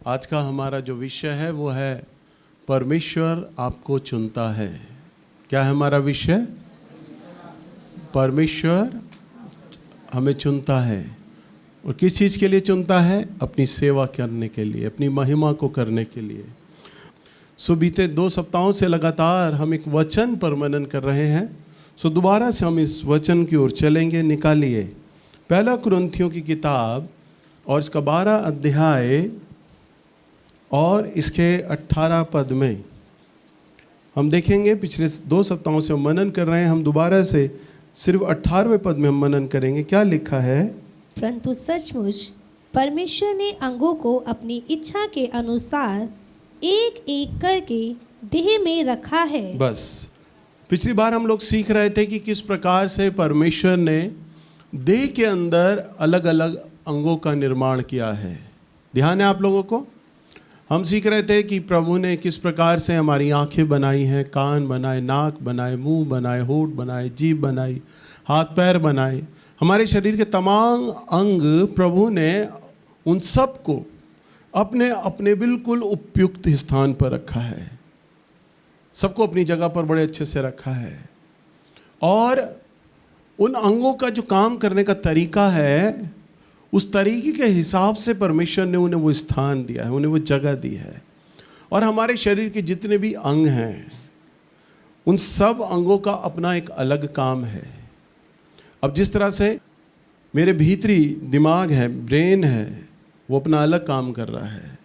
आज का हमारा जो विषय है वो है परमेश्वर आपको चुनता है। क्या है हमारा विषय? परमेश्वर हमें चुनता है। और किस चीज़ के लिए चुनता है? अपनी सेवा करने के लिए, अपनी महिमा को करने के लिए। बीते 2 सप्ताहों से लगातार हम एक वचन पर मनन कर रहे हैं। दोबारा से हम इस वचन की ओर चलेंगे। निकालिए पहला कुरिन्थियों की किताब और इसका 12 अध्याय और इसके 18 पद में हम देखेंगे। पिछले 2 सप्ताहों से हम मनन कर रहे हैं, हम दोबारा से सिर्फ 18वें पद में हम मनन करेंगे। क्या लिखा है? परंतु सचमुच परमेश्वर ने अंगों को अपनी इच्छा के अनुसार एक एक करके देह में रखा है। बस पिछली बार हम लोग सीख रहे थे कि किस प्रकार से परमेश्वर ने देह के अंदर अलग अलग अंगों का निर्माण किया है। ध्यान है आप लोगों को? हम सीख रहे थे कि प्रभु ने किस प्रकार से हमारी आंखें बनाई हैं, कान बनाए, नाक बनाए, मुंह बनाए, होंठ बनाए, जीभ बनाई, हाथ पैर बनाए। हमारे शरीर के तमाम अंग प्रभु ने उन सब को अपने अपने बिल्कुल उपयुक्त स्थान पर रखा है। सबको अपनी जगह पर बड़े अच्छे से रखा है। और उन अंगों का जो काम करने का तरीका है, उस तरीके के हिसाब से परमेश्वर ने उन्हें वो स्थान दिया है, उन्हें वो जगह दी है। और हमारे शरीर के जितने भी अंग हैं, उन सब अंगों का अपना एक अलग काम है। अब जिस तरह से मेरे भीतरी दिमाग है, ब्रेन है, वो अपना अलग काम कर रहा है।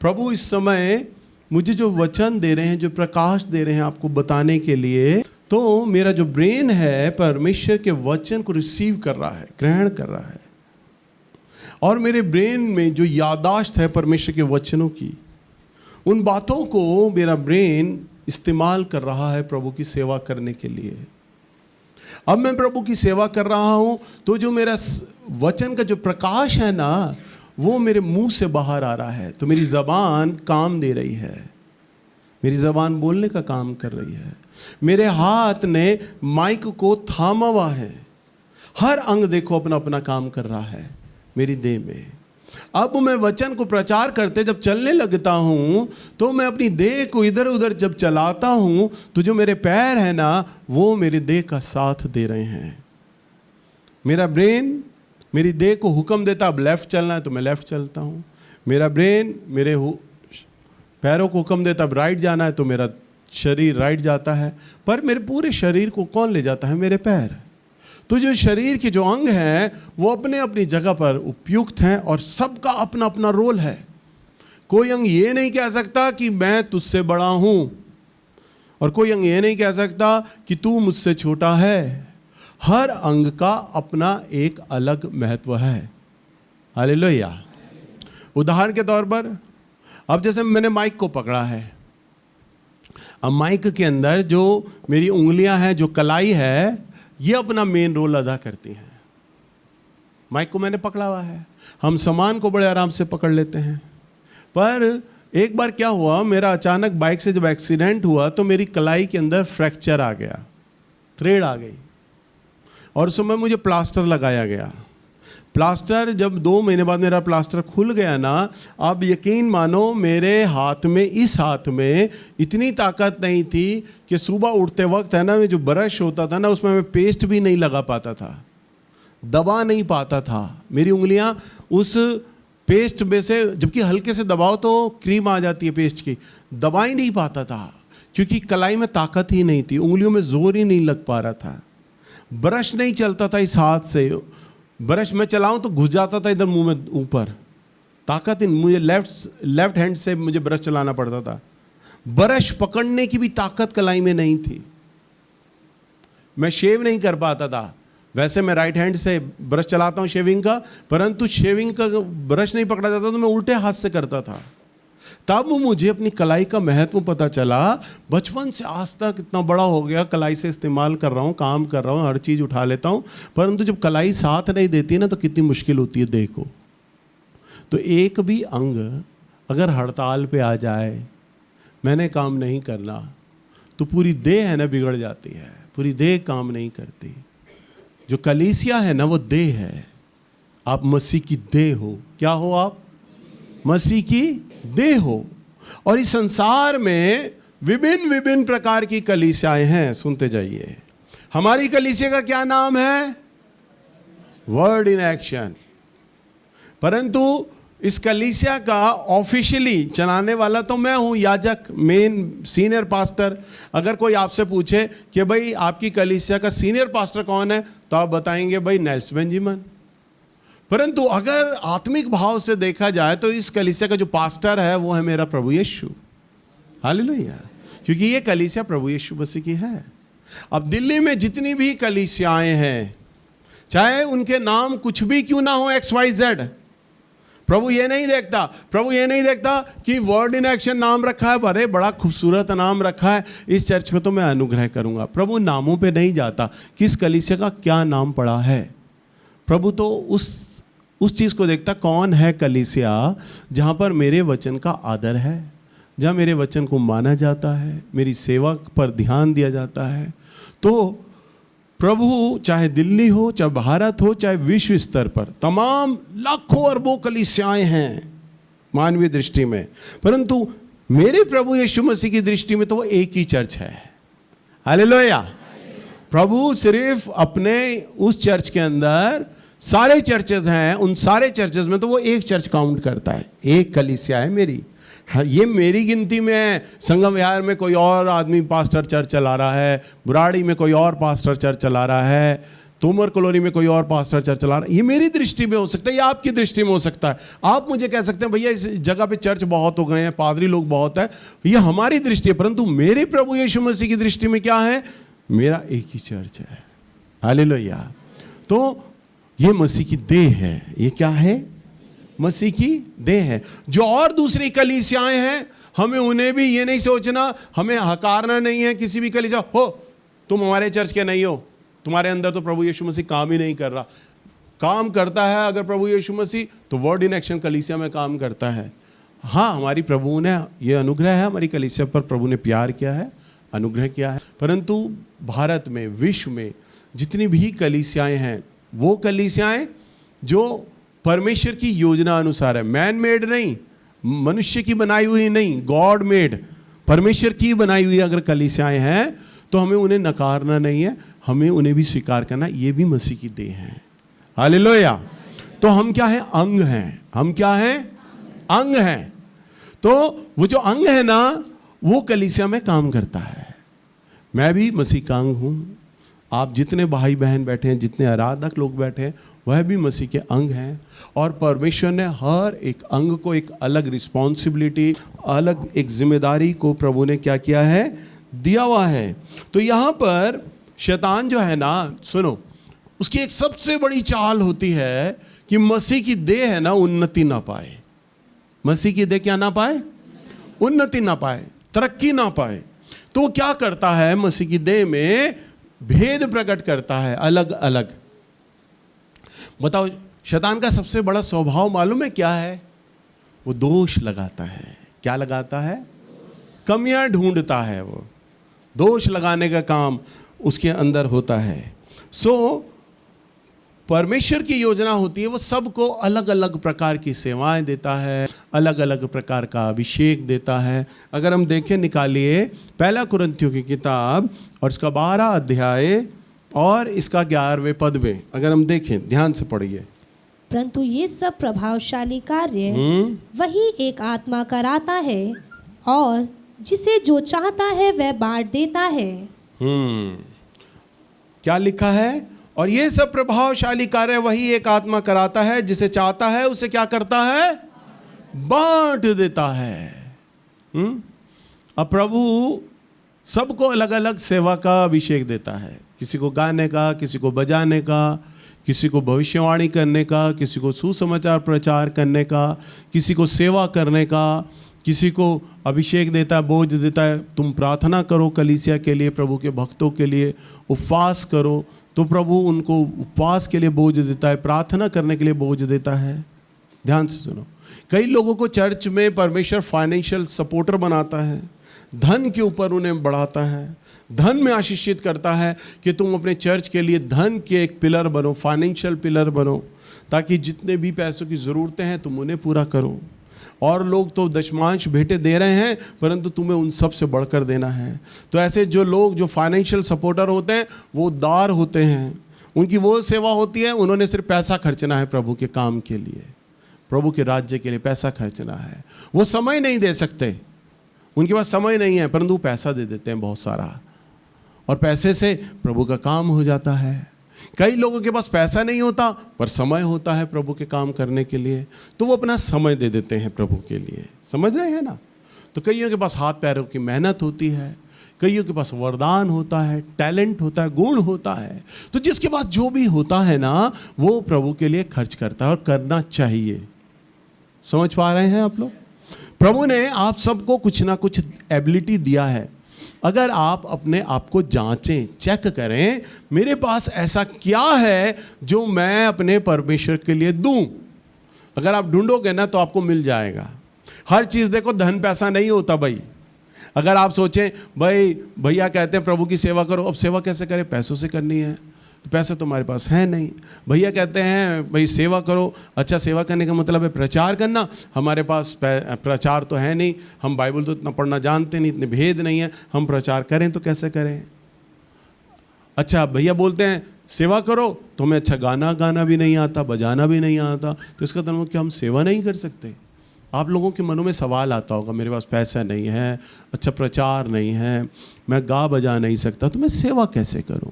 प्रभु इस समय मुझे जो वचन दे रहे हैं, जो प्रकाश दे रहे हैं आपको बताने के लिए, तो मेरा जो ब्रेन है परमेश्वर के वचन को रिसीव कर रहा है, ग्रहण कर रहा है। और मेरे ब्रेन में जो यादाश्त है परमेश्वर के वचनों की, उन बातों को मेरा ब्रेन इस्तेमाल कर रहा है प्रभु की सेवा करने के लिए। अब मैं प्रभु की सेवा कर रहा हूँ तो जो मेरा वचन का जो प्रकाश है ना, वो मेरे मुंह से बाहर आ रहा है। तो मेरी ज़बान काम दे रही है, मेरी ज़बान बोलने का काम कर रही है। मेरे हाथ ने माइक को थामा हुआ है। हर अंग देखो अपना अपना काम कर रहा है मेरी देह में। अब मैं वचन को प्रचार करते जब चलने लगता हूँ, तो मैं अपनी देह को इधर उधर जब चलाता हूँ, तो जो मेरे पैर हैं ना, वो मेरी देह का साथ दे रहे हैं। मेरा ब्रेन मेरी देह को हुक्म देता, अब लेफ़्ट चलना है तो मैं लेफ़्ट चलता हूँ। मेरा ब्रेन मेरे पैरों को हुक्म देता, अब राइट जाना है तो मेरा शरीर राइट जाता है। पर मेरे पूरे शरीर को कौन ले जाता है? मेरे पैर। तो जो शरीर के जो अंग हैं वो अपने अपनी जगह पर उपयुक्त हैं और सबका अपना अपना रोल है। कोई अंग ये नहीं कह सकता कि मैं तुझसे बड़ा हूँ, और कोई अंग ये नहीं कह सकता कि तू मुझसे छोटा है। हर अंग का अपना एक अलग महत्व है। हालेलुया। उदाहरण के तौर पर, अब जैसे मैंने माइक को पकड़ा है, अब माइक के अंदर जो मेरी उंगलियां हैं, जो कलाई है, ये अपना मेन रोल अदा करती हैं। माइक को मैंने पकड़ा हुआ है। हम सामान को बड़े आराम से पकड़ लेते हैं। पर एक बार क्या हुआ, मेरा अचानक बाइक से जब एक्सीडेंट हुआ तो मेरी कलाई के अंदर फ्रैक्चर आ गया, थ्रेड आ गई, और उस समय मुझे प्लास्टर लगाया गया। प्लास्टर जब 2 महीने बाद मेरा प्लास्टर खुल गया ना, आप यकीन मानो मेरे हाथ में, इस हाथ में इतनी ताकत नहीं थी कि सुबह उठते वक्त है ना, में जो ब्रश होता था ना, उसमें मैं पेस्ट भी नहीं लगा पाता था, दबा नहीं पाता था। मेरी उंगलियां उस पेस्ट में से, जबकि हल्के से दबाओ तो क्रीम आ जाती है पेस्ट की, दबा ही नहीं पाता था, क्योंकि कलाई में ताकत ही नहीं थी, उंगलियों में जोर ही नहीं लग पा रहा था। ब्रश नहीं चलता था इस हाथ से, ब्रश में चलाऊं तो घुस जाता था इधर मुंह में ऊपर, ताकत ही। मुझे लेफ्ट हैंड से मुझे ब्रश चलाना पड़ता था, ब्रश पकड़ने की भी ताकत कलाई में नहीं थी। मैं शेव नहीं कर पाता था। वैसे मैं राइट हैंड से ब्रश चलाता हूँ शेविंग का, परंतु शेविंग का ब्रश नहीं पकड़ा जाता तो मैं उल्टे हाथ से करता था। तब मुझे अपनी कलाई का महत्व पता चला। बचपन से आज तक इतना बड़ा हो गया, कलाई से इस्तेमाल कर रहा हूँ, काम कर रहा हूँ, हर चीज़ उठा लेता हूँ, परंतु जब कलाई साथ नहीं देती ना, तो कितनी मुश्किल होती है देह को। तो एक भी अंग अगर हड़ताल पे आ जाए, मैंने काम नहीं करना, तो पूरी देह है ना बिगड़ जाती है, पूरी देह काम नहीं करती। जो कलीसिया है ना, वो देह है। आप मसीह की देह हो। क्या हो आप? मसीह की देह हो। और इस संसार में विभिन्न विभिन्न प्रकार की कलीसियाएं हैं। सुनते जाइए, हमारी कलीसिया का क्या नाम है? Word in action. परंतु इस कलीसिया का ऑफिशियली चलाने वाला तो मैं हूं, याजक, मेन सीनियर पास्टर। अगर कोई आपसे पूछे कि भाई आपकी कलीसिया का सीनियर पास्टर कौन है, तो आप बताएंगे भाई नेल्स बेंजामिन। परंतु अगर आत्मिक भाव से देखा जाए तो इस कलीसिया का जो पास्टर है वो है मेरा प्रभु यीशु। हालेलुया। क्योंकि ये कलीसिया प्रभु यीशु मसीह की है। अब दिल्ली में जितनी भी कलीसियाएं हैं, चाहे उनके नाम कुछ भी क्यों ना हो, XYZ, प्रभु ये नहीं देखता। प्रभु ये नहीं देखता कि वर्ड इन एक्शन नाम रखा है, अरे बड़ा खूबसूरत नाम रखा है, इस चर्च में तो मैं अनुग्रह करूंगा। प्रभु नामों पे नहीं जाता, किस कलीसिया का क्या नाम पड़ा है। प्रभु तो उस चीज़ को देखता, कौन है कलीसिया जहाँ पर मेरे वचन का आदर है, जहाँ मेरे वचन को माना जाता है, मेरी सेवा पर ध्यान दिया जाता है। तो प्रभु चाहे दिल्ली हो, चाहे भारत हो, चाहे विश्व स्तर पर तमाम लाखों अरबों कलीसियाएं हैं मानवीय दृष्टि में, परंतु मेरे प्रभु यीशु मसीह की दृष्टि में तो वो एक ही चर्च है। हालेलुया। प्रभु सिर्फ अपने उस चर्च के अंदर, सारे चर्चेज हैं, उन सारे चर्चेज में तो वो एक चर्च काउंट करता है, एक कलीसिया है मेरी। ये मेरी गिनती में है। संगम विहार में कोई और आदमी पास्टर चर्च चला रहा है, बुराड़ी में कोई और पास्टर चर्च चला रहा है, तोमर कलोनी में कोई और पास्टर चर्च चला रहा है। ये मेरी दृष्टि में हो सकता है, ये आपकी दृष्टि में हो सकता है। आप मुझे कह सकते हैं भैया इस जगह पे चर्च बहुत हो गए हैं, पादरी लोग बहुत है, ये हमारी दृष्टि है। परंतु मेरे प्रभु यीशु मसीह की दृष्टि में क्या है? मेरा एक ही चर्च है। हालेलुया। तो ये मसीह की देह है। ये क्या है? मसीह की देह है। जो और दूसरी कलीसियाएं हैं, हमें उन्हें भी ये नहीं सोचना, हमें हकारना नहीं है किसी भी कलीसिया हो, तुम हमारे चर्च के नहीं हो, तुम्हारे अंदर तो प्रभु यीशु मसीह काम ही नहीं कर रहा। काम करता है अगर प्रभु यीशु मसीह, तो वर्ड इन एक्शन कलीसिया में काम करता है। हाँ, हमारी प्रभु ने ये अनुग्रह है, हमारी कलीसिया पर प्रभु ने प्यार किया है, अनुग्रह किया है। परंतु भारत में, विश्व में जितनी भी कलीसियाएं हैं, वो कलीसियाएं जो परमेश्वर की योजना अनुसार है, मैन मेड नहीं, मनुष्य की बनाई हुई नहीं, गॉड मेड, परमेश्वर की बनाई हुई अगर कलीसियाएं हैं, तो हमें उन्हें नकारना नहीं है, हमें उन्हें भी स्वीकार करना। ये भी मसीह की देह है। हालेलुया। तो हम क्या हैं? अंग हैं। हम क्या हैं? अंग हैं। तो वो जो अंग है ना, वो कलीसिया में काम करता है। मैं भी मसीह का अंग हूँ। आप जितने भाई बहन बैठे हैं, जितने आराधक लोग बैठे हैं, वह भी मसीह के अंग हैं। और परमेश्वर ने हर एक अंग को एक अलग रिस्पॉन्सिबिलिटी, अलग एक जिम्मेदारी को प्रभु ने क्या किया है? दिया हुआ है। तो यहाँ पर शैतान जो है ना, सुनो, उसकी एक सबसे बड़ी चाल होती है कि मसीह की देह है ना उन्नति ना पाए। मसीह की देह क्या ना पाए? उन्नति ना पाए, तरक्की ना पाए। तो वो क्या करता है? मसीह की देह में भेद प्रकट करता है, अलग अलग। बताओ, शैतान का सबसे बड़ा स्वभाव मालूम है क्या है? वो दोष लगाता है। क्या लगाता है? कमियां ढूंढता है। वो दोष लगाने का काम उसके अंदर होता है। परमेश्वर की योजना होती है, वो सबको अलग अलग प्रकार की सेवाएं देता है, अलग अलग प्रकार का अभिषेक देता है। अगर हम देखें, निकालिए 1 कुरिन्थियों की किताब और इसका 12 अध्याय और इसका 11वें पद में, अगर हम देखें, ध्यान से पढ़िए। परंतु ये सब प्रभावशाली कार्य वही एक आत्मा कराता है, और जिसे जो चाहता है वह बांट देता है। क्या लिखा है? और ये सब प्रभावशाली कार्य वही एक आत्मा कराता है, जिसे चाहता है उसे क्या करता है? बांट देता है। अब प्रभु सबको अलग अलग सेवा का अभिषेक देता है। किसी को गाने का, किसी को बजाने का, किसी को भविष्यवाणी करने का, किसी को सुसमाचार प्रचार करने का, किसी को सेवा करने का, किसी को अभिषेक देता है, बोझ देता है। तुम प्रार्थना करो कलीसिया के लिए, प्रभु के भक्तों के लिए, उपवास करो, तो प्रभु उनको उपवास के लिए बोझ देता है, प्रार्थना करने के लिए बोझ देता है। ध्यान से सुनो, कई लोगों को चर्च में परमेश्वर फाइनेंशियल सपोर्टर बनाता है, धन के ऊपर उन्हें बढ़ाता है, धन में आशीषित करता है कि तुम अपने चर्च के लिए धन के एक पिलर बनो, फाइनेंशियल पिलर बनो, ताकि जितने भी पैसों की ज़रूरतें हैं तुम उन्हें पूरा करो। और लोग तो दशमांश भेंटे दे रहे हैं, परंतु तुम्हें उन सब से बढ़कर देना है। तो ऐसे जो लोग जो फाइनेंशियल सपोर्टर होते हैं वो दार होते हैं, उनकी वो सेवा होती है, उन्होंने सिर्फ पैसा खर्चना है प्रभु के काम के लिए, प्रभु के राज्य के लिए पैसा खर्चना है। वो समय नहीं दे सकते, उनके पास समय नहीं है, परंतु वो पैसा दे देते हैं बहुत सारा, और पैसे से प्रभु का काम हो जाता है। कई लोगों के पास पैसा नहीं होता पर समय होता है प्रभु के काम करने के लिए, तो वो अपना समय दे देते हैं प्रभु के लिए। समझ रहे हैं ना? तो कईयों के पास हाथ पैरों की मेहनत होती है, कईयों के पास वरदान होता है, टैलेंट होता है, गुण होता है। तो जिसके पास जो भी होता है ना, वो प्रभु के लिए खर्च करता है और करना चाहिए। समझ पा रहे हैं आप लोग? प्रभु ने आप सबको कुछ ना कुछ एबिलिटी दिया है। अगर आप अपने आप को जांचें, चेक करें, मेरे पास ऐसा क्या है जो मैं अपने परमेश्वर के लिए दूं। अगर आप ढूंढोगे ना तो आपको मिल जाएगा। हर चीज़ देखो, धन पैसा नहीं होता भाई। अगर आप सोचें भाई भैया कहते हैं प्रभु की सेवा करो, अब सेवा कैसे करें? पैसों से करनी है, तो पैसे तुम्हारे पास है नहीं। भैया कहते हैं भाई सेवा करो, अच्छा सेवा करने का मतलब है प्रचार करना, हमारे पास प्रचार तो है नहीं, हम बाइबल तो इतना पढ़ना जानते नहीं, इतने भेद नहीं है, हम प्रचार करें तो कैसे करें? अच्छा भैया बोलते हैं सेवा करो, तो हमें अच्छा गाना भी नहीं आता, बजाना भी नहीं आता, तो इसका मतलब क्या हम सेवा नहीं कर सकते? आप लोगों के मनों में सवाल आता होगा, मेरे पास पैसा नहीं है, अच्छा प्रचार नहीं है, मैं गा बजा नहीं सकता, तो मैं सेवा कैसे करूं?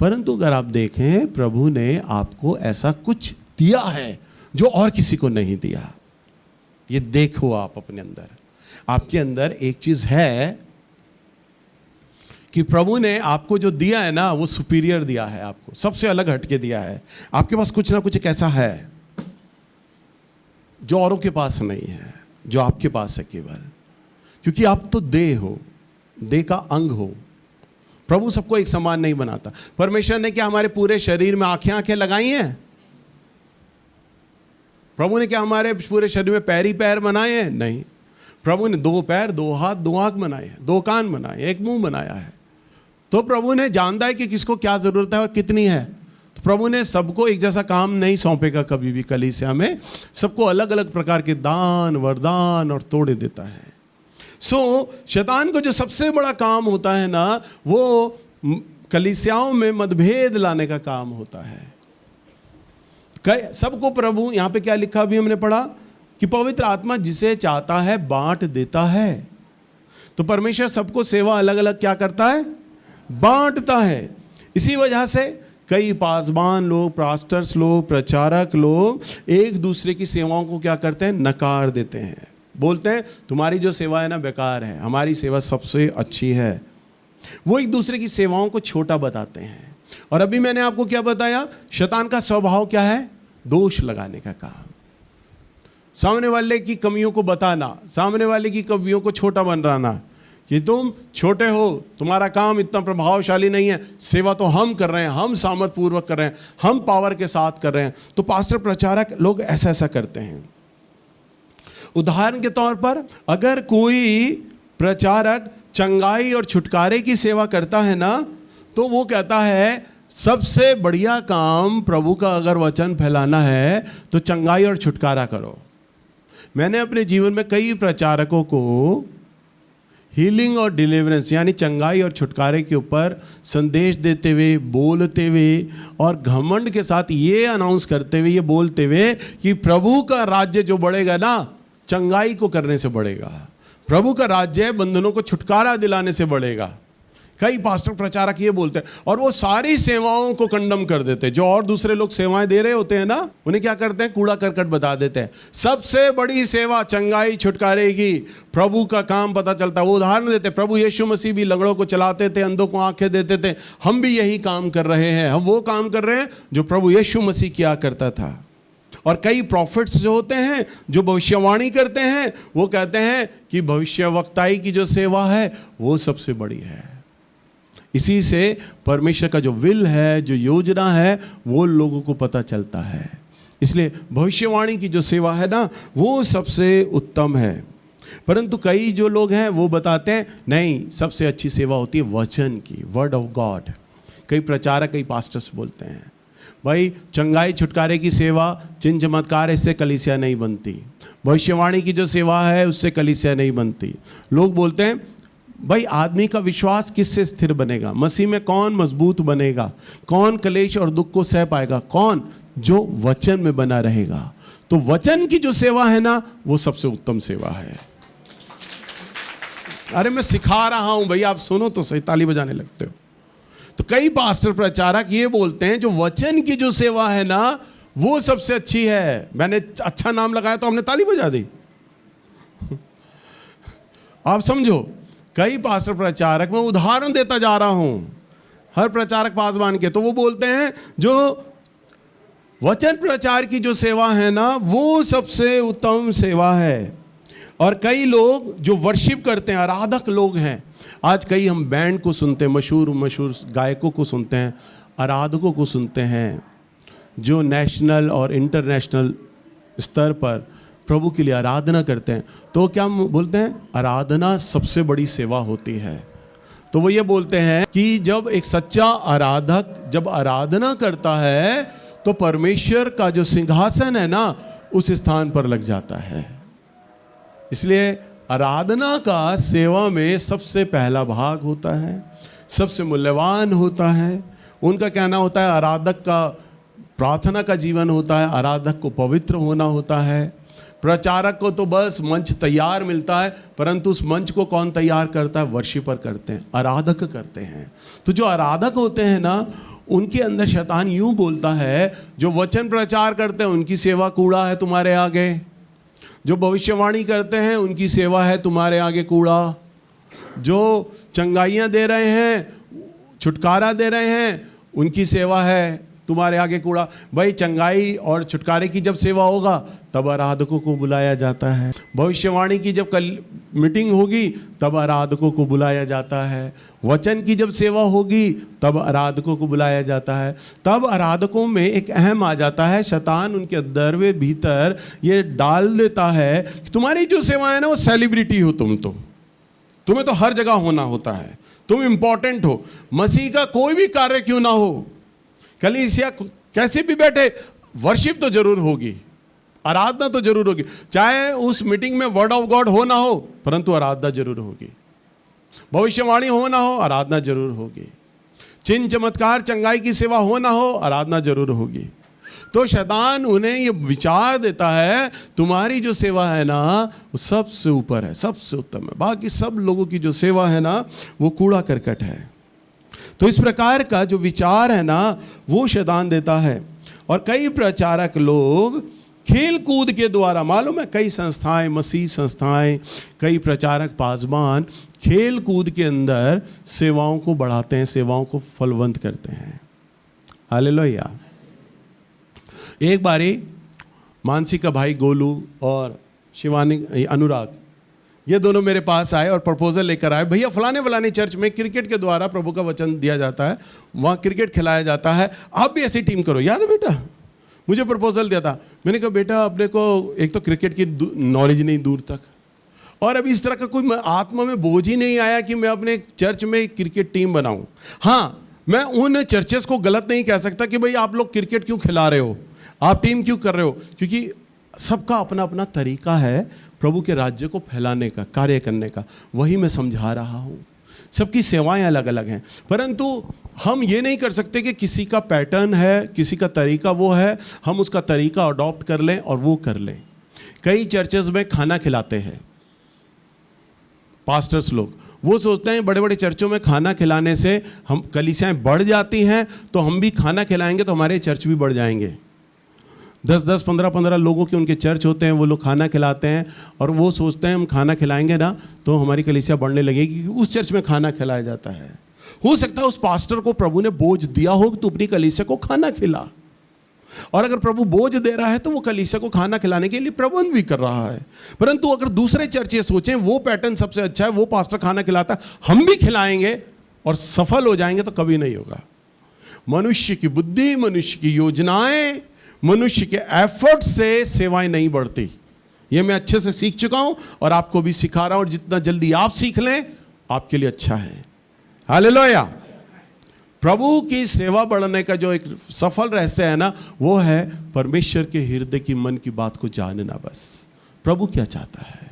परंतु अगर आप देखें, प्रभु ने आपको ऐसा कुछ दिया है जो और किसी को नहीं दिया। ये देखो आप अपने अंदर, आपके अंदर एक चीज है कि प्रभु ने आपको जो दिया है ना, वो सुपीरियर दिया है, आपको सबसे अलग हटके दिया है। आपके पास कुछ ना कुछ एक ऐसा है जो औरों के पास नहीं है, जो आपके पास है केवल, क्योंकि आप तो देह हो, देह का अंग हो। प्रभु सबको एक समान नहीं बनाता। परमेश्वर ने क्या हमारे पूरे शरीर में आंखें लगाई हैं? प्रभु ने क्या हमारे पूरे शरीर में पैर ही पैर बनाए हैं? नहीं। प्रभु ने 2 पैर, 2 हाथ, 2 आंख बनाए हैं, 2 कान बनाए, 1 मुंह बनाया है। तो प्रभु ने जानता है कि किसको क्या जरूरत है और कितनी है। तो प्रभु ने सबको एक जैसा काम नहीं सौंपेगा कभी भी कलीसिया में, सबको अलग अलग प्रकार के दान, वरदान और तोड़े देता है। शैतान को जो सबसे बड़ा काम होता है ना, वो कलीसियाओं में मतभेद लाने का काम होता है। सबको प्रभु, यहाँ पे क्या लिखा भी हमने पढ़ा कि पवित्र आत्मा जिसे चाहता है बांट देता है। तो परमेश्वर सबको सेवा अलग अलग क्या करता है? बांटता है। इसी वजह से कई पासबान लोग, पास्टर्स लोग, प्रचारक लोग एक दूसरे की सेवाओं को क्या करते हैं? नकार देते हैं, बोलते हैं तुम्हारी जो सेवा है ना बेकार है, हमारी सेवा सबसे अच्छी है। वो एक दूसरे की सेवाओं को छोटा बताते हैं। और अभी मैंने आपको क्या बताया? शैतान का स्वभाव क्या है? दोष लगाने का काम, सामने वाले की कमियों को बताना, सामने वाले की कमियों को छोटा बनाना कि तुम छोटे हो, तुम्हारा काम इतना प्रभावशाली नहीं है, सेवा तो हम कर रहे हैं, हम सामर्थ पूर्वक कर रहे हैं, हम पावर के साथ कर रहे हैं। तो पास्टर, प्रचारक लोग ऐसा ऐसा करते हैं। उदाहरण के तौर पर अगर कोई प्रचारक चंगाई और छुटकारे की सेवा करता है ना, तो वो कहता है सबसे बढ़िया काम प्रभु का अगर वचन फैलाना है तो चंगाई और छुटकारा करो। मैंने अपने जीवन में कई प्रचारकों को हीलिंग और डिलीवरेंस यानी चंगाई और छुटकारे के ऊपर संदेश देते हुए, बोलते हुए और घमंड के साथ ये अनाउंस करते हुए, ये बोलते हुए कि प्रभु का राज्य जो बढ़ेगा ना, चंगाई को करने से बढ़ेगा। प्रभु का राज्य बंधनों को छुटकारा दिलाने से बढ़ेगा। कई पास्टर प्रचारक ये बोलते हैं और वो सारी सेवाओं को कंडम कर देते हैं। जो और दूसरे लोग सेवाएं दे रहे होते हैं ना, उन्हें क्या करते हैं? कूड़ा करकट बता देते हैं। सबसे बड़ी सेवा चंगाई छुटकारे की, प्रभु का काम पता चलता है। वो उदाहरण देते हैं, प्रभु यीशु मसीह भी लंगड़ों को चलाते थे, अंधों को आंखें देते थे। हम भी यही काम कर रहे हैं, हम वो काम कर रहे हैं जो प्रभु यीशु मसीह किया करता था। और कई प्रॉफिट्स जो होते हैं, जो भविष्यवाणी करते हैं, वो कहते हैं कि भविष्यवक्ताई की जो सेवा है वो सबसे बड़ी है। इसी से परमेश्वर का जो विल है, जो योजना है, वो लोगों को पता चलता है। इसलिए भविष्यवाणी की जो सेवा है ना, वो सबसे उत्तम है। परंतु कई जो लोग हैं वो बताते हैं नहीं, सबसे अच्छी सेवा होती है वचन की, वर्ड ऑफ गॉड। कई प्रचारक, कई पास्टर्स बोलते हैं भाई चंगाई छुटकारे की सेवा, चिन्ह चमत्कार, इससे कलीसिया नहीं बनती। भविष्यवाणी की जो सेवा है उससे कलीसिया नहीं बनती। लोग बोलते हैं भाई आदमी का विश्वास किससे स्थिर बनेगा, मसीह में कौन मजबूत बनेगा, कौन क्लेश और दुख को सह पाएगा, कौन जो वचन में बना रहेगा। तो वचन की जो सेवा है ना वो सबसे उत्तम सेवा है। अरे मैं सिखा रहा हूं भाई, आप सुनो तो सही, ताली बजाने लगते हो। तो कई पास्टर प्रचारक ये बोलते हैं जो वचन की जो सेवा है ना वो सबसे अच्छी है। मैंने अच्छा नाम लगाया तो हमने ताली बजा दी। आप समझो, कई पास्टर प्रचारक, मैं उदाहरण देता जा रहा हूं, हर प्रचारक पासवान के, तो वो बोलते हैं जो वचन प्रचार की जो सेवा है ना वो सबसे उत्तम सेवा है। और कई लोग जो वर्शिप करते हैं, आराधक लोग हैं, आज कई हम बैंड को सुनते हैं, मशहूर गायकों को सुनते हैं, आराधकों को सुनते हैं जो नेशनल और इंटरनेशनल स्तर पर प्रभु के लिए आराधना करते हैं। तो क्या बोलते हैं, आराधना सबसे बड़ी सेवा होती है। तो वो ये बोलते हैं कि जब एक सच्चा आराधक जब आराधना करता है तो परमेश्वर का जो सिंहासन है ना उस स्थान पर लग जाता है। इसलिए आराधना का सेवा में सबसे पहला भाग होता है, सबसे मूल्यवान होता है। उनका कहना होता है आराधक का प्रार्थना का जीवन होता है, आराधक को पवित्र होना होता है। प्रचारक को तो बस मंच तैयार मिलता है, परंतु उस मंच को कौन तैयार करता है, वर्शिपर करते हैं, आराधक करते हैं। तो जो आराधक होते हैं ना उनके अंदर शैतान यूं बोलता है, जो वचन प्रचार करते हैं उनकी सेवा कूड़ा है तुम्हारे आगे, जो भविष्यवाणी करते हैं उनकी सेवा है तुम्हारे आगे कूड़ा, जो चंगाइयाँ दे रहे हैं, छुटकारा दे रहे हैं, उनकी सेवा है तुम्हारे आगे कूड़ा। भाई चंगाई और छुटकारे की जब सेवा होगा तब आराधकों को बुलाया जाता है, भविष्यवाणी की जब कल मीटिंग होगी तब आराधकों को बुलाया जाता है, वचन की जब सेवा होगी तब आराधकों को बुलाया जाता है। तब आराधकों में एक अहम आ जाता है, शैतान उनके अंदर वे भीतर ये डाल देता है कि तुम्हारी जो सेवा है ना वो सेलिब्रिटी हो, तुम्हें तो हर जगह होना होता है, तुम इंपॉर्टेंट हो। मसीह का कोई भी कार्य क्यों ना हो, कलीसिया कैसे भी बैठे, वर्शिप तो जरूर होगी, आराधना तो जरूर होगी, चाहे उस मीटिंग में वर्ड ऑफ गॉड हो ना हो परंतु आराधना जरूर होगी, भविष्यवाणी हो ना हो आराधना जरूर होगी, चिन्ह चमत्कार चंगाई की सेवा हो ना हो आराधना जरूर होगी। तो शैतान उन्हें ये विचार देता है तुम्हारी जो सेवा है ना वो सबसे ऊपर है, सबसे उत्तम है, बाकी सब लोगों की जो सेवा है ना वो कूड़ा करकट है। तो इस प्रकार का जो विचार है ना वो शैतान देता है। और कई प्रचारक लोग खेल कूद के द्वारा, मालूम है कई संस्थाएं, मसीह संस्थाएं, कई प्रचारक पासवान खेल कूद के अंदर सेवाओं को बढ़ाते हैं, सेवाओं को फलवंत करते हैं। हालेलुया। एक बारी मानसी का भाई गोलू और शिवानी अनुराग ये दोनों मेरे पास आए और प्रपोजल लेकर आए, भैया फलाने चर्च में क्रिकेट के द्वारा प्रभु का वचन दिया जाता है, वहाँ क्रिकेट खिलाया जाता है, आप भी ऐसी टीम करो। याद है बेटा, मुझे प्रपोजल दिया था। मैंने कहा बेटा अपने को एक तो क्रिकेट की नॉलेज नहीं दूर तक, और अभी इस तरह का कोई आत्मा में बोझ ही नहीं आया कि मैं अपने चर्च में क्रिकेट टीम बनाऊँ। हाँ, मैं उन चर्चेस को गलत नहीं कह सकता कि भाई आप लोग क्रिकेट क्यों खिला रहे हो, आप टीम क्यों कर रहे हो, क्योंकि सबका अपना अपना तरीका है प्रभु के राज्य को फैलाने का, कार्य करने का। वही मैं समझा रहा हूँ, सबकी सेवाएं अलग अलग हैं, परंतु हम ये नहीं कर सकते कि किसी का पैटर्न है, किसी का तरीका वो है, हम उसका तरीका अडॉप्ट कर लें और वो कर लें। कई चर्चेस में खाना खिलाते हैं पास्टर्स लोग, वो सोचते हैं बड़े बड़े चर्चों में खाना खिलाने से हम कलीसियाएं बढ़ जाती हैं, तो हम भी खाना खिलाएंगे तो हमारे चर्च भी बढ़ जाएंगे। 10-10, 15-15 लोगों के उनके चर्च होते हैं, वो लोग खाना खिलाते हैं और वो सोचते हैं हम खाना खिलाएंगे ना तो हमारी कलीसिया बढ़ने लगेगी, उस चर्च में खाना खिलाया जाता है। हो सकता है उस पास्टर को प्रभु ने बोझ दिया हो कि तू अपनी कलीसिया को खाना खिला, और अगर प्रभु बोझ दे रहा है तो वो कलीसिया को खाना खिलाने के लिए प्रबंध भी कर रहा है। परंतु अगर दूसरे चर्च ये सोचें वो पैटर्न सबसे अच्छा है, वो पास्टर खाना खिलाता है, हम भी खिलाएंगे और सफल हो जाएंगे, तो कभी नहीं होगा। मनुष्य की बुद्धि, मनुष्य की योजनाएं, मनुष्य के एफर्ट से सेवाएं नहीं बढ़ती। ये मैं अच्छे से सीख चुका हूं और आपको भी सिखा रहा हूं, और जितना जल्दी आप सीख लें आपके लिए अच्छा है। हालेलुया। प्रभु की सेवा बढ़ने का जो एक सफल रहस्य है ना वो है परमेश्वर के हृदय की मन की बात को जानना। बस प्रभु क्या चाहता है।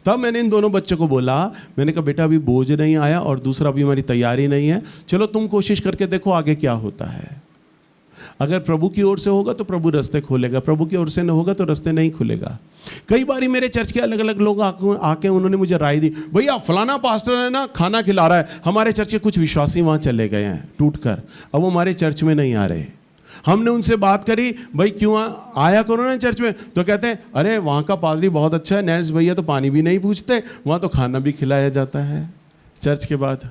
तब मैंने इन दोनों बच्चों को बोला, मैंने कहा बेटा अभी बोझ नहीं आया और दूसरा अभी हमारी तैयारी नहीं है, चलो तुम कोशिश करके देखो आगे क्या होता है। अगर प्रभु की ओर से होगा तो प्रभु रास्ते खोलेगा, प्रभु की ओर से न होगा तो रास्ते नहीं खुलेगा। कई बारी मेरे चर्च के अलग अलग लोग आके उन्होंने मुझे राय दी, भैया फलाना पास्टर है ना खाना खिला रहा है, हमारे चर्च के कुछ विश्वासी वहाँ चले गए हैं टूट कर, अब वो हमारे चर्च में नहीं आ रहे। हमने उनसे बात करी, भाई क्यों आया करो ना चर्च में, तो कहते हैं अरे वहाँ का पादरी बहुत अच्छा है, नैल्स भैया तो पानी भी नहीं पूछते, वहाँ तो खाना भी खिलाया जाता है चर्च के बाद।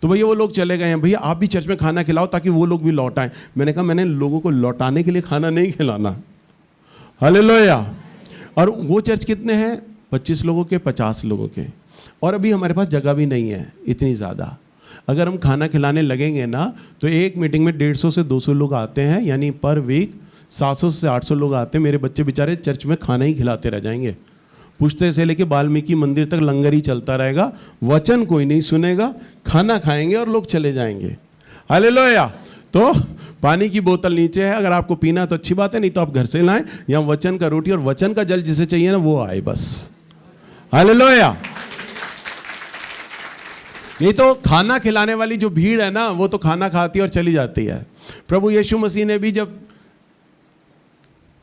तो भैया वो लोग चले गए हैं, भैया आप भी चर्च में खाना खिलाओ ताकि वो लोग भी लौट आए। मैंने कहा मैंने लोगों को लौटाने के लिए खाना नहीं खिलाना। हालेलुया। और वो चर्च कितने हैं? 25 लोगों के, 50 लोगों के, और अभी हमारे पास जगह भी नहीं है इतनी ज़्यादा। अगर हम खाना खिलाने लगेंगे ना तो एक मीटिंग में 150 से 200 लोग आते हैं, यानी पर वीक 700 से 800 लोग आते हैं। मेरे बच्चे बेचारे चर्च में खाना ही खिलाते रह जाएंगे, पुश्ते से लेके वाल्मीकि मंदिर तक लंगर ही चलता रहेगा, वचन कोई नहीं सुनेगा, खाना खाएंगे और लोग चले जाएंगे। हालेलुया। तो पानी की बोतल नीचे है, अगर आपको पीना तो अच्छी बात है, नहीं तो आप घर से लाएं, या वचन का रोटी और वचन का जल जिसे चाहिए ना वो आए बस। हालेलुया। नहीं तो खाना खिलाने वाली जो भीड़ है ना वो तो खाना खाती है और चली जाती है। प्रभु यीशु मसीह ने भी जब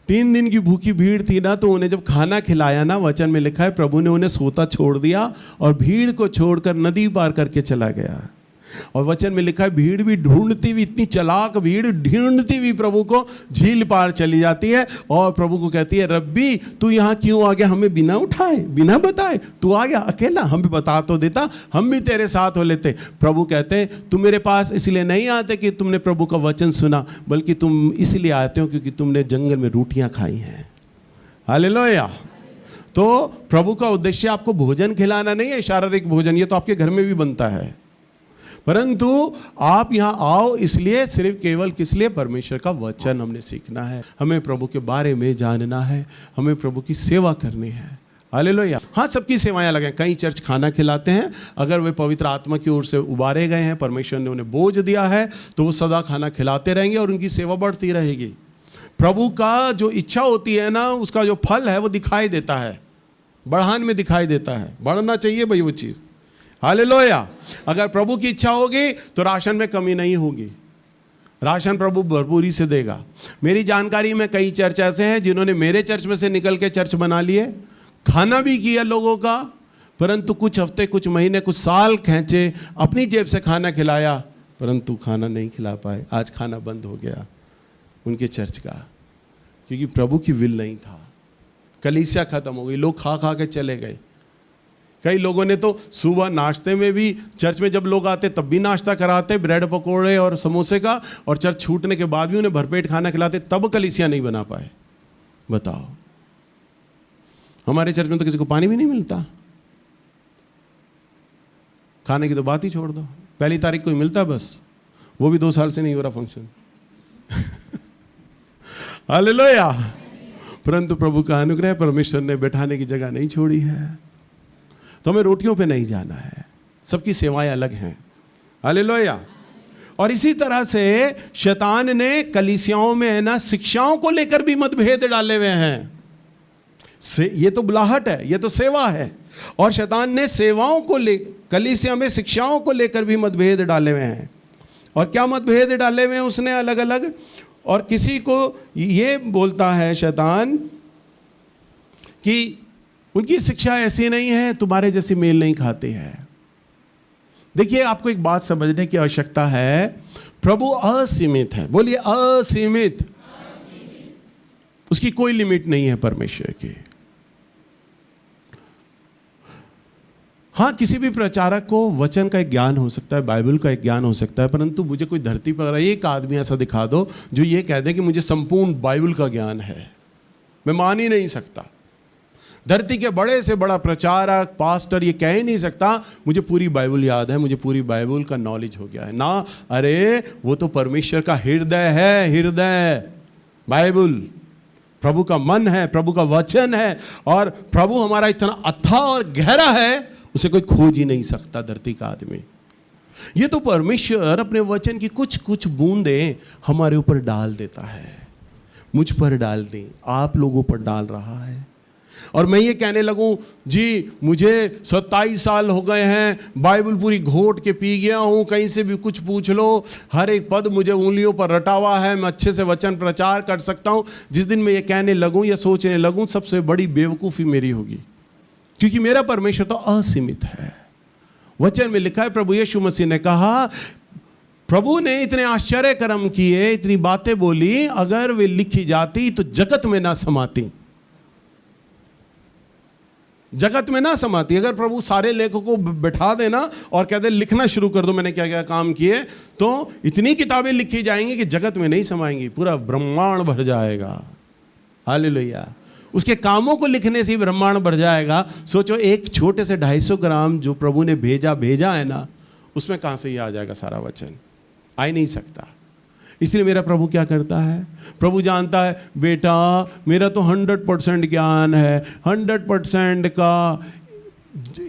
3 दिन की भूखी भीड़ थी ना तो उन्हें जब खाना खिलाया ना, वचन में लिखा है प्रभु ने उन्हें सोता छोड़ दिया और भीड़ को छोड़कर नदी पार करके चला गया। और वचन में लिखा है भीड़ भी ढूंढती हुई, इतनी चालाक भीड़ ढूंढती हुई प्रभु को झील पार चली जाती है और प्रभु को कहती है रब्बी तू यहाँ क्यों आ गया, हमें बिना उठाए बिना बताए तू आ गया अकेला, हमें बता तो देता, हम भी तेरे साथ हो लेते। प्रभु कहते तुम मेरे पास इसलिए नहीं आते कि तुमने प्रभु का वचन सुना, बल्कि तुम इसलिए आते हो क्योंकि तुमने जंगल में रोटियां खाई हैं। हालेलुया। तो प्रभु का उद्देश्य आपको भोजन खिलाना नहीं है, शारीरिक भोजन, ये तो आपके घर में भी बनता है, परंतु आप यहाँ आओ इसलिए सिर्फ केवल किस लिए? परमेश्वर का वचन हमने सीखना है, हमें प्रभु के बारे में जानना है, हमें प्रभु की सेवा करनी है। हालेलुया। हाँ, सबकी सेवाएं अलग हैं। कई चर्च खाना खिलाते हैं, अगर वे पवित्र आत्मा की ओर से उबारे गए हैं, परमेश्वर ने उन्हें बोझ दिया है, तो वो सदा खाना खिलाते रहेंगे और उनकी सेवा बढ़ती रहेगी। प्रभु का जो इच्छा होती है ना, उसका जो फल है वो दिखाई देता है, बढ़ान में दिखाई देता है, बढ़ना चाहिए भाई वो चीज़। हालेलुया। अगर प्रभु की इच्छा होगी तो राशन में कमी नहीं होगी, राशन प्रभु भरपूरी से देगा। मेरी जानकारी में कई चर्च ऐसे हैं जिन्होंने मेरे चर्च में से निकल के चर्च बना लिए, खाना भी किया लोगों का, परंतु कुछ हफ्ते, कुछ महीने, कुछ साल खींचे, अपनी जेब से खाना खिलाया, परंतु खाना नहीं खिला पाए। आज खाना बंद हो गया उनके चर्च का, क्योंकि प्रभु की विल नहीं था। कलीसिया खत्म हो गई, लोग खा खा के चले गए। कई लोगों ने तो सुबह नाश्ते में भी, चर्च में जब लोग आते तब भी नाश्ता कराते, ब्रेड पकोड़े और समोसे का, और चर्च छूटने के बाद भी उन्हें भरपेट खाना खिलाते, तब कलीसिया नहीं बना पाए। बताओ, हमारे चर्च में तो किसी को पानी भी नहीं मिलता, खाने की तो बात ही छोड़ दो, 1 तारीख को ही मिलता बस, वो भी 2 साल से नहीं हो रहा फंक्शन। हालेलुया। परंतु प्रभु का अनुग्रह, परमेश्वर ने बैठाने की जगह नहीं छोड़ी है, तो हमें रोटियों पे नहीं जाना है, सबकी सेवाएं अलग हैं। हालेलुया। और इसी तरह से शैतान ने कलीसियाओं में है ना शिक्षाओं को लेकर भी मतभेद डाले हुए हैं। ये तो बुलाहट है, ये तो सेवा है, और शैतान ने सेवाओं को ले, कलीसिया में शिक्षाओं को लेकर भी मतभेद डाले हुए हैं। और क्या मतभेद डाले हुए हैं उसने अलग अलग? और किसी को ये बोलता है शैतान कि उनकी शिक्षा ऐसी नहीं है, तुम्हारे जैसी मेल नहीं खाती है। देखिए, आपको एक बात समझने की आवश्यकता है, प्रभु असीमित है। बोलिए असीमित। उसकी कोई लिमिट नहीं है परमेश्वर की। हाँ, किसी भी प्रचारक को वचन का एक ज्ञान हो सकता है, बाइबल का एक ज्ञान हो सकता है, परंतु मुझे कोई धरती पर एक आदमी ऐसा दिखा दो जो ये कह दे कि मुझे संपूर्ण बाइबल का ज्ञान है, मैं मान ही नहीं सकता। धरती के बड़े से बड़ा प्रचारक, पास्टर ये कह ही नहीं सकता मुझे पूरी बाइबल याद है, मुझे पूरी बाइबल का नॉलेज हो गया है ना। अरे वो तो परमेश्वर का हृदय है, हृदय बाइबल प्रभु का मन है, प्रभु का वचन है, और प्रभु हमारा इतना अथाह और गहरा है, उसे कोई खोज ही नहीं सकता धरती का आदमी। ये तो परमेश्वर अपने वचन की कुछ कुछ बूंदें हमारे ऊपर डाल देता है। मुझ पर डाल दी, आप लोगों पर डाल रहा है। और मैं ये कहने लगूं, जी मुझे 27 साल हो गए हैं, बाइबल पूरी घोट के पी गया हूं, कहीं से भी कुछ पूछ लो, हर एक पद मुझे उंगलियों पर रटा हुआ है, मैं अच्छे से वचन प्रचार कर सकता हूं। जिस दिन मैं ये कहने लगूं या सोचने लगूं, सबसे बड़ी बेवकूफ़ी मेरी होगी, क्योंकि मेरा परमेश्वर तो असीमित है। वचन में लिखा है, प्रभु यीशु मसीह ने कहा, प्रभु ने इतने आश्चर्य कर्म किए, इतनी बातें बोली, अगर वे लिखी जाती तो जगत में ना समाती, जगत में ना समाती। अगर प्रभु सारे लेखकों को बैठा देना और कहते लिखना शुरू कर दो मैंने क्या क्या काम किए, तो इतनी किताबें लिखी जाएंगी कि जगत में नहीं समाएंगी, पूरा ब्रह्मांड भर जाएगा। हालेलुया। उसके कामों को लिखने से ही ब्रह्मांड भर जाएगा। सोचो, एक छोटे से 250 ग्राम जो प्रभु ने भेजा है ना, उसमें कहाँ से ही आ जाएगा सारा वचन? आ ही नहीं सकता। इसलिए मेरा प्रभु क्या करता है, प्रभु जानता है, बेटा मेरा तो 100% ज्ञान है, 100% का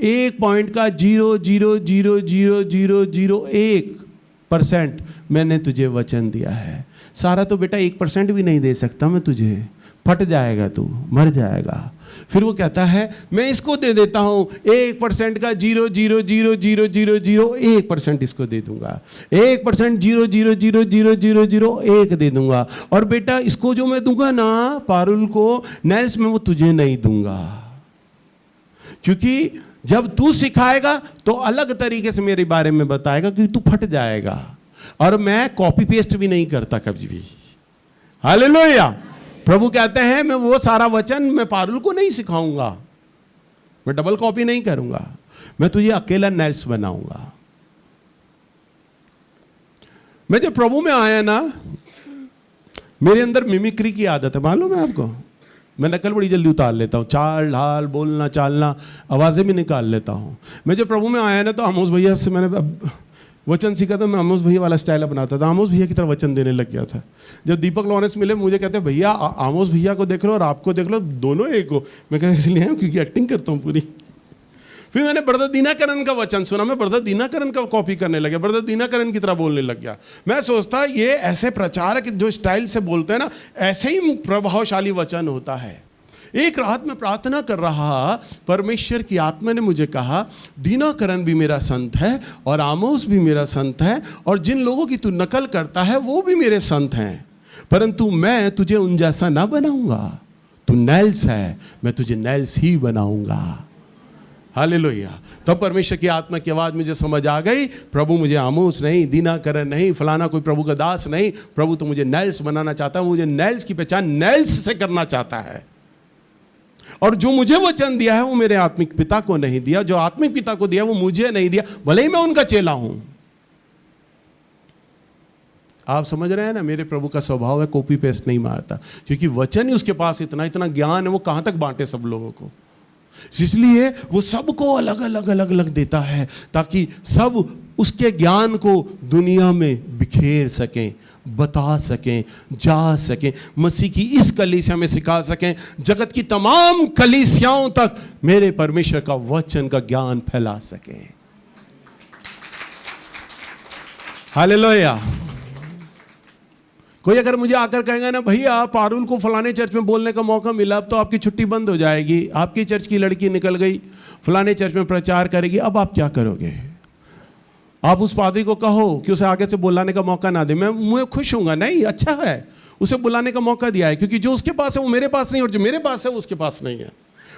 1.0000001% मैंने तुझे वचन दिया है। सारा तो बेटा 1% भी नहीं दे सकता मैं तुझे, फट जाएगा, तू मर जाएगा। फिर वो कहता है मैं इसको दे देता हूँ 1% का 0.0000001% इसको दे दूंगा, 1% 0.0000001 दे दूंगा, और बेटा इसको जो मैं दूंगा ना पारुल को नेल्स में, वो तुझे नहीं दूंगा, क्योंकि जब तू सिखाएगा तो अलग तरीके से मेरे बारे में बताएगा, क्योंकि तू फट जाएगा। और मैं कॉपी पेस्ट भी नहीं करता कभी भी। हालेलुया। प्रभु कहते हैं मैं वो सारा वचन मैं पारुल को नहीं सिखाऊंगा, मैं डबल कॉपी नहीं करूंगा, मैं तुझे अकेला नेल्स बनाऊंगा। मैं जब प्रभु में आया ना, मेरे अंदर मिमिक्री की आदत है, मालूम है आपको। मैं नकल बड़ी जल्दी उतार लेता हूँ, चाल ढाल, बोलना चालना, आवाज़ें भी निकाल लेता हूँ। मैं जब प्रभु में आया ना, तो आमोस भैया से मैंने वचन सीखा था। मैं आमोस भैया वाला स्टाइल अपनाता था, आमोस भैया की तरह वचन देने लग गया था। जब दीपक लॉरेंस मिले, मुझे कहते हैं भैया आमोस भैया को देख लो और आपको देख लो, दोनों एक हो। मैं कहता इसलिए क्योंकि एक्टिंग करता हूँ पूरी। फिर मैंने ब्रदर दीनाकरण का वचन सुना, मैं ब्रदर दीनाकरण का कॉपी करने लगा, ब्रदर दीनाकरण की तरह बोलने लग गया। मैं सोचता ये ऐसे प्रचारक जो स्टाइल से बोलते हैं ना, ऐसे ही प्रभावशाली वचन होता है। एक रात में प्रार्थना कर रहा, परमेश्वर की आत्मा ने मुझे कहा दीनाकरण भी मेरा संत है और आमोस भी मेरा संत है, और जिन लोगों की तू नकल करता है वो भी मेरे संत हैं, परंतु मैं तुझे उन जैसा ना बनाऊंगा। तू नेल्स है, मैं तुझे नेल्स ही बनाऊंगा। हालेलुया। तब परमेश्वर की आत्मा की आवाज़ मुझे समझ आ गई, प्रभु मुझे आमोस नहीं, दीनाकरण नहीं, फलाना कोई प्रभु का दास नहीं, प्रभु तो मुझे नेल्स बनाना चाहता है। मुझे नेल्स की पहचान नेल्स से करना चाहता है। और जो मुझे वचन दिया है वो मेरे आत्मिक पिता को नहीं दिया, जो आत्मिक पिता को दिया वो मुझे नहीं दिया, भले ही मैं उनका चेला हूं। आप समझ रहे हैं ना, मेरे प्रभु का स्वभाव है कॉपी पेस्ट नहीं मारता, क्योंकि वचन ही उसके पास इतना इतना ज्ञान है, वो कहां तक बांटे सब लोगों को। इसलिए वो सबको अलग अलग अलग अलग देता है, ताकि सब उसके ज्ञान को दुनिया में बिखेर सकें, बता सकें, जा सकें, मसीह की इस कलीसिया में सिखा सकें, जगत की तमाम कलीसियाओं तक मेरे परमेश्वर का वचन का ज्ञान फैला सकें। हालेलुया। कोई अगर मुझे आकर कहेगा ना, भैया पारुल को फलाने चर्च में बोलने का मौका मिला, अब तो आपकी छुट्टी बंद हो जाएगी, आपकी चर्च की लड़की निकल गई, फलाने चर्च में प्रचार करेगी, अब आप क्या करोगे? आप उस पादरी को कहो कि उसे आगे से बुलाने का मौका ना दे, मैं खुश हूँगा। नहीं, अच्छा है, उसे बुलाने का मौका दिया है, क्योंकि जो उसके पास है वो मेरे पास नहीं, और जो मेरे पास है वो उसके पास नहीं है।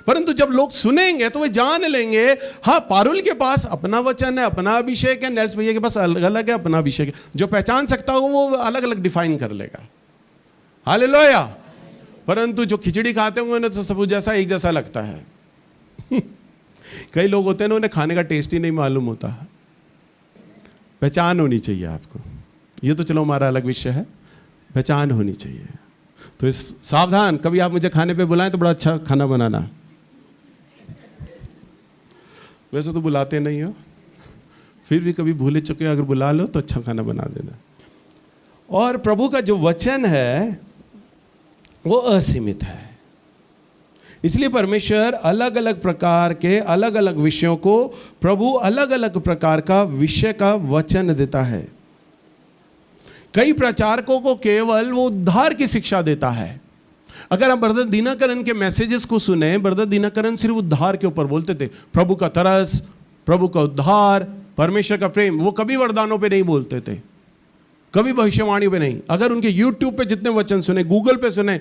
परंतु जब लोग सुनेंगे तो वे जान लेंगे, हाँ पारुल के पास अपना वचन है, अपना अभिषेक है, नेल्स भैया के पास अलग अलग है, अपना अभिषेक है। जो पहचान सकता हो वो अलग अलग डिफाइन कर लेगा। हालेलुया। परंतु जो खिचड़ी खाते होंगे ना, तो सब जैसा एक जैसा लगता है। कई लोग होते हैं ना, उन्हें खाने का टेस्ट ही नहीं मालूम होता। पहचान होनी चाहिए आपको, ये तो चलो हमारा अलग विषय है, पहचान होनी चाहिए। तो इस सावधान, कभी आप मुझे खाने पे बुलाएं तो बड़ा अच्छा खाना बनाना। वैसे तो बुलाते नहीं हो, फिर भी कभी भूले चुके अगर बुला लो तो अच्छा खाना बना देना। और प्रभु का जो वचन है वो असीमित है, इसलिए परमेश्वर अलग अलग प्रकार के अलग अलग विषयों को प्रभु अलग अलग प्रकार का विषय का वचन देता है। कई प्रचारकों को केवल वो उद्धार की शिक्षा देता है। अगर आप ब्रदर दीनाकरण के मैसेजेस को सुने, ब्रदर दीनाकरण सिर्फ उद्धार के ऊपर बोलते थे, प्रभु का तरस, प्रभु का उद्धार, परमेश्वर का प्रेम। वो कभी वरदानों पे नहीं बोलते थे, कभी भविष्यवाणी पे नहीं। अगर उनके यूट्यूब पे जितने वचन सुने, गूगल पे सुने,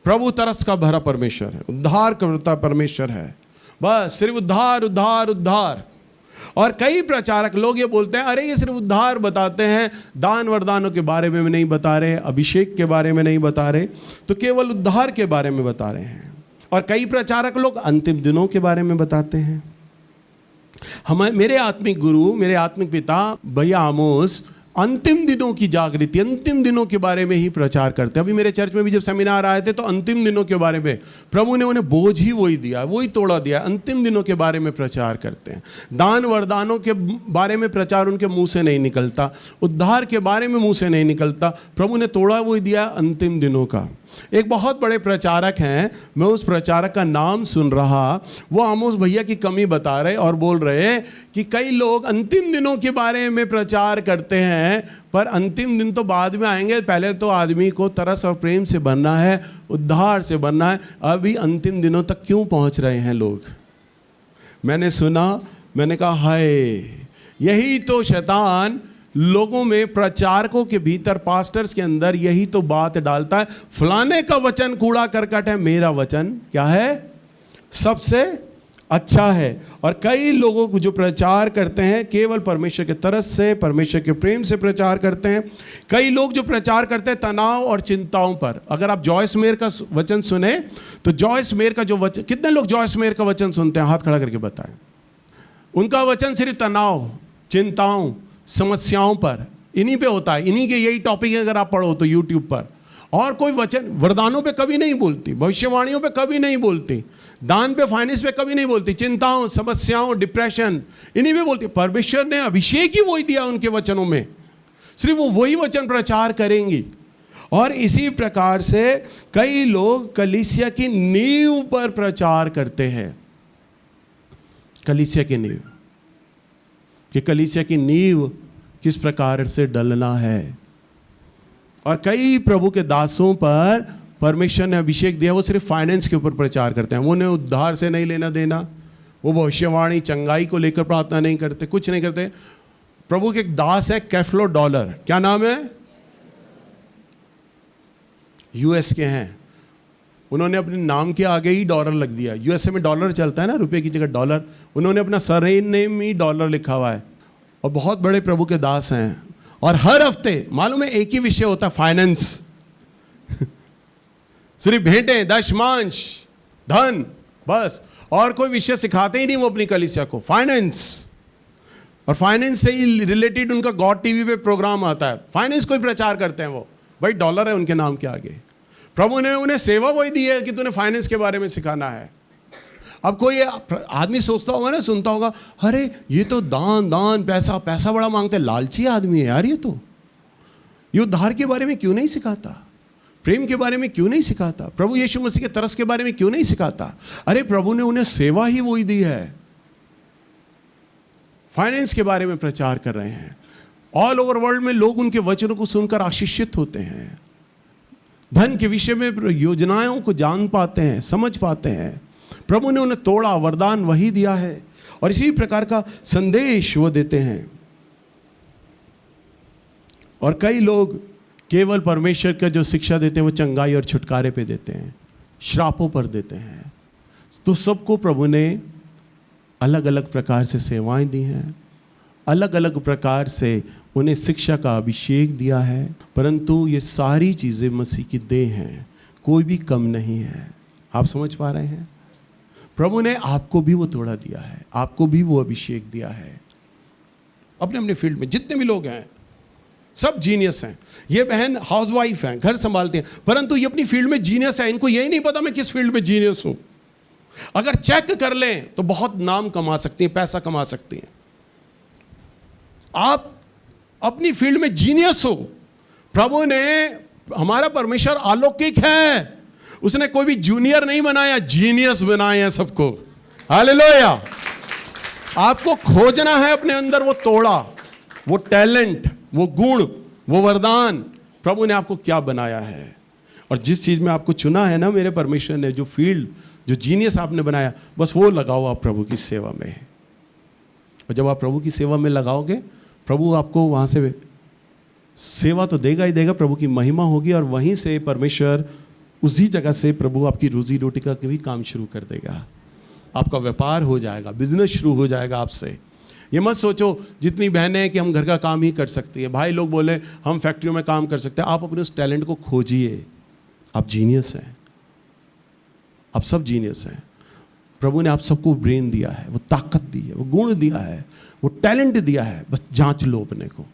प्रभु तरस का भरा परमेश्वर है, उद्धार करता परमेश्वर है, बस सिर्फ उद्धार उद्धार उद्धार। और कई प्रचारक लोग ये बोलते हैं, अरे ये सिर्फ उद्धार बताते हैं, दान वरदानों के बारे में नहीं बता रहे, अभिषेक के बारे में नहीं बता रहे, तो केवल उद्धार के बारे में बता रहे हैं। और कई प्रचारक लोग अंतिम दिनों के बारे में बताते हैं। मेरे आत्मिक गुरु, मेरे आत्मिक पिता भैया आमोस अंतिम दिनों की जागृति, अंतिम दिनों के बारे में ही प्रचार करते हैं। अभी मेरे चर्च में भी जब सेमिनार आए थे तो अंतिम दिनों के बारे में प्रभु ने उन्हें बोझ ही वही दिया, वही तोड़ा दिया। अंतिम दिनों के बारे में प्रचार करते हैं। दान वरदानों के बारे में प्रचार उनके मुंह से नहीं निकलता, उद्धार के बारे में मुंह से नहीं निकलता। प्रभु ने तोड़ा वही दिया अंतिम दिनों का। एक बहुत बड़े प्रचारक हैं, मैं उस प्रचारक का नाम सुन रहा, वो आमोस भैया की कमी बता रहे और बोल रहे कि कई लोग अंतिम दिनों के बारे में प्रचार करते हैं, पर अंतिम दिन तो बाद में आएंगे, पहले तो आदमी को तरस और प्रेम से बनना है, उद्धार से बनना है। अभी अंतिम दिनों तक क्यों पहुंच रहे हैं लोग? मैंने सुना, मैंने कहा हाय, यही तो शैतान लोगों में, प्रचारकों के भीतर, पास्टर्स के अंदर यही तो बात डालता है, फलाने का वचन कूड़ा करकट है, मेरा वचन क्या है? सबसे अच्छा है। और कई लोगों को जो प्रचार करते हैं केवल परमेश्वर के तरस से, परमेश्वर के प्रेम से प्रचार करते हैं। कई लोग जो प्रचार करते हैं तनाव और चिंताओं पर। अगर आप जॉयस मेयर का वचन सुने तो जॉयस मेयर का जो वचन, कितने लोग जॉयस मेयर का वचन सुनते हैं? हाथ खड़ा करके बताएं। उनका वचन सिर्फ तनाव, चिंताओं, समस्याओं पर, इन्हीं पे होता है। इन्हीं के यही टॉपिक है अगर आप पढ़ो तो यूट्यूब पर। और कोई वचन वरदानों पे कभी नहीं बोलती, भविष्यवाणियों पे कभी नहीं बोलती, दान पे, फाइनेंस पे कभी नहीं बोलती, चिंताओं, समस्याओं, डिप्रेशन, इन्हीं पे बोलती। परमेश्वर ने अभिषेक ही वही दिया उनके वचनों में, सिर्फ वो वही वचन प्रचार करेंगी। और इसी प्रकार से कई लोग कलीसिया की नींव पर प्रचार करते हैं। कलीसिया की नींव, कि कलीसिया की नींव किस प्रकार से डलना है। और कई प्रभु के दासों पर परमेश्वर ने अभिषेक दिया, वो सिर्फ फाइनेंस के ऊपर प्रचार करते हैं। वो उन्हें उद्धार से नहीं लेना देना, वो भविष्यवाणी, चंगाई को लेकर प्रार्थना नहीं करते, कुछ नहीं करते। प्रभु के एक दास है कैफलो डॉलर, क्या नाम है? यूएस के हैं। उन्होंने अपने नाम के आगे ही डॉलर लग दिया। यूएसए में डॉलर चलता है ना, रुपए की जगह डॉलर। उन्होंने अपना सरनेम ही डॉलर लिखा हुआ है। और बहुत बड़े प्रभु के दास हैं। और हर हफ्ते मालूम है एक ही विषय होता है, फाइनेंस। सिर्फ भेंटें, दशमांश, धन, बस। और कोई विषय सिखाते ही नहीं वो अपनी कलीसिया को, फाइनेंस। और फाइनेंस से ही रिलेटेड उनका गॉड टीवी पे प्रोग्राम आता है, फाइनेंस को ही प्रचार करते हैं वो। भाई डॉलर है उनके नाम के आगे। प्रभु ने उन्हें सेवा वही दी है कि तूने फाइनेंस के बारे में सिखाना है। अब कोई आदमी सोचता होगा ना, सुनता होगा, अरे ये तो दान दान, पैसा पैसा बड़ा मांगते हैं, लालची आदमी है यार ये तो। ये उद्धार के बारे में क्यों नहीं सिखाता? प्रेम के बारे में क्यों नहीं सिखाता? प्रभु यीशु मसीह के तरस के बारे में क्यों नहीं सिखाता? अरे प्रभु ने उन्हें सेवा ही वही दी है। फाइनेंस के बारे में प्रचार कर रहे हैं। ऑल ओवर वर्ल्ड में लोग उनके वचनों को सुनकर आशीषित होते हैं। धन के विषय में योजनाओं को जान पाते हैं, समझ पाते हैं। प्रभु ने उन्हें तोड़ा, वरदान वही दिया है। और इसी प्रकार का संदेश वो देते हैं। और कई लोग केवल परमेश्वर का जो शिक्षा देते हैं वो चंगाई और छुटकारे पे देते हैं, श्रापों पर देते हैं। तो सबको प्रभु ने अलग अलग प्रकार से सेवाएं दी हैं, अलग अलग प्रकार से उन्हें शिक्षा का अभिषेक दिया है। परंतु ये सारी चीज़ें मसीह की देह हैं, कोई भी कम नहीं है। आप समझ पा रहे हैं? प्रभु ने आपको भी वो तोड़ा दिया है, आपको भी वो अभिषेक दिया है। अपने अपने फील्ड में जितने भी लोग हैं सब जीनियस हैं। ये बहन हाउसवाइफ हैं, घर संभालती हैं, परंतु ये अपनी फील्ड में जीनियस है। इनको यही नहीं पता मैं किस फील्ड में जीनियस हूं। अगर चेक कर लें तो बहुत नाम कमा सकती हैं, पैसा कमा सकती हैं। आप अपनी फील्ड में जीनियस हो। प्रभु ने, हमारा परमेश्वर अलौकिक है, उसने कोई भी जूनियर नहीं बनाया, जीनियस बनाए हैं सबको। हालेलुया। आपको खोजना है अपने अंदर वो तोड़ा, वो टैलेंट, वो गुण, वो वरदान, प्रभु ने आपको क्या बनाया है, और जिस चीज़ में आपको चुना है ना मेरे परमेश्वर ने, जो फील्ड, जो जीनियस आपने बनाया, बस वो लगाओ आप प्रभु की सेवा में। और जब आप प्रभु की सेवा में लगाओगे, प्रभु आपको वहाँ से सेवा तो देगा ही देगा, प्रभु की महिमा होगी, और वहीं से परमेश्वर उसी जगह से प्रभु आपकी रोजी रोटी का भी काम शुरू कर देगा। आपका व्यापार हो जाएगा, बिजनेस शुरू हो जाएगा आपसे। ये मत सोचो जितनी बहनें हैं कि हम घर का काम ही कर सकती हैं, भाई लोग बोले हम फैक्ट्रियों में काम कर सकते हैं। आप अपने उस टैलेंट को खोजिए। आप जीनियस हैं, आप सब जीनियस हैं। प्रभु ने आप सबको ब्रेन दिया है, वो ताकत दी है, वो गुण दिया है, वो टैलेंट दिया है, बस जांच लो अपने को।